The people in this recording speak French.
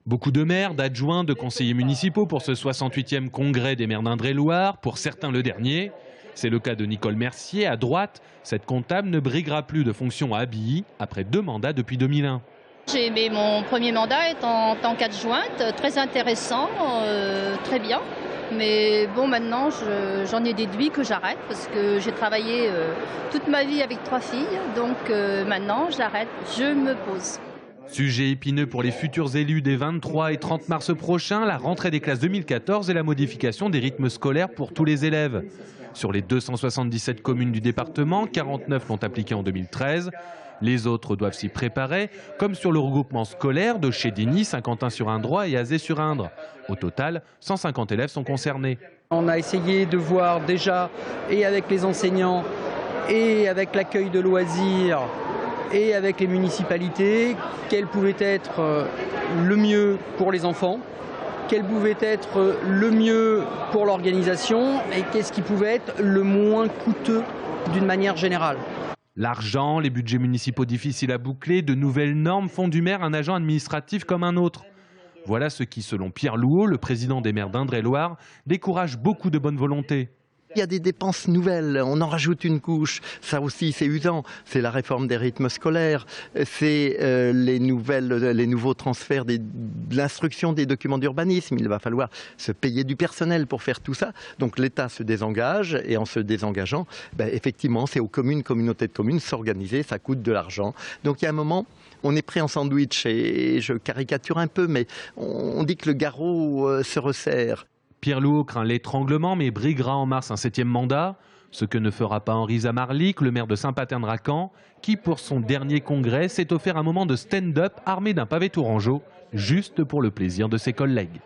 Beaucoup de maires, d'adjoints, de conseillers municipaux pour ce 68e congrès des maires d'Indre-et-Loire, pour certains le dernier. C'est le cas de Nicole Mercier, à droite. Cette comptable ne briguera plus de fonction à Abilly après 2 mandats depuis 2001. J'ai aimé mon premier mandat en tant qu'adjointe, très intéressant, très bien. Mais bon, maintenant, j'en ai déduit que j'arrête parce que j'ai travaillé toute ma vie avec 3 filles. Donc maintenant, j'arrête, je me pose. Sujet épineux pour les futurs élus des 23 et 30 mars prochains, la rentrée des classes 2014 et la modification des rythmes scolaires pour tous les élèves. Sur les 277 communes du département, 49 l'ont appliqué en 2013. Les autres doivent s'y préparer, comme sur le regroupement scolaire de Chédigny, Saint-Quentin-sur-Indre et Azé-sur-Indre. Au total, 150 élèves sont concernés. On a essayé de voir déjà, et avec les enseignants, et avec l'accueil de loisirs, et avec les municipalités, quel pouvait être le mieux pour les enfants, quel pouvait être le mieux pour l'organisation, et qu'est-ce qui pouvait être le moins coûteux d'une manière générale. L'argent, les budgets municipaux difficiles à boucler, de nouvelles normes font du maire un agent administratif comme un autre. Voilà ce qui, selon Pierre Louot, le président des maires d'Indre-et-Loire, décourage beaucoup de bonne volonté. Il y a des dépenses nouvelles, on en rajoute une couche, ça aussi c'est usant. C'est la réforme des rythmes scolaires, c'est les nouveaux transferts de l'instruction des documents d'urbanisme. Il va falloir se payer du personnel pour faire tout ça. Donc l'État se désengage et en se désengageant, effectivement c'est aux communes, communautés de communes s'organiser, ça coûte de l'argent. Donc il y a un moment, on est pris en sandwich et je caricature un peu, mais on dit que le garrot se resserre. Pierre Louot craint l'étranglement mais briguera en mars un 7e mandat, ce que ne fera pas Henri Zamarlik, le maire de Saint-Patern-Racan, qui pour son dernier congrès s'est offert un moment de stand-up armé d'un pavé tourangeau, juste pour le plaisir de ses collègues.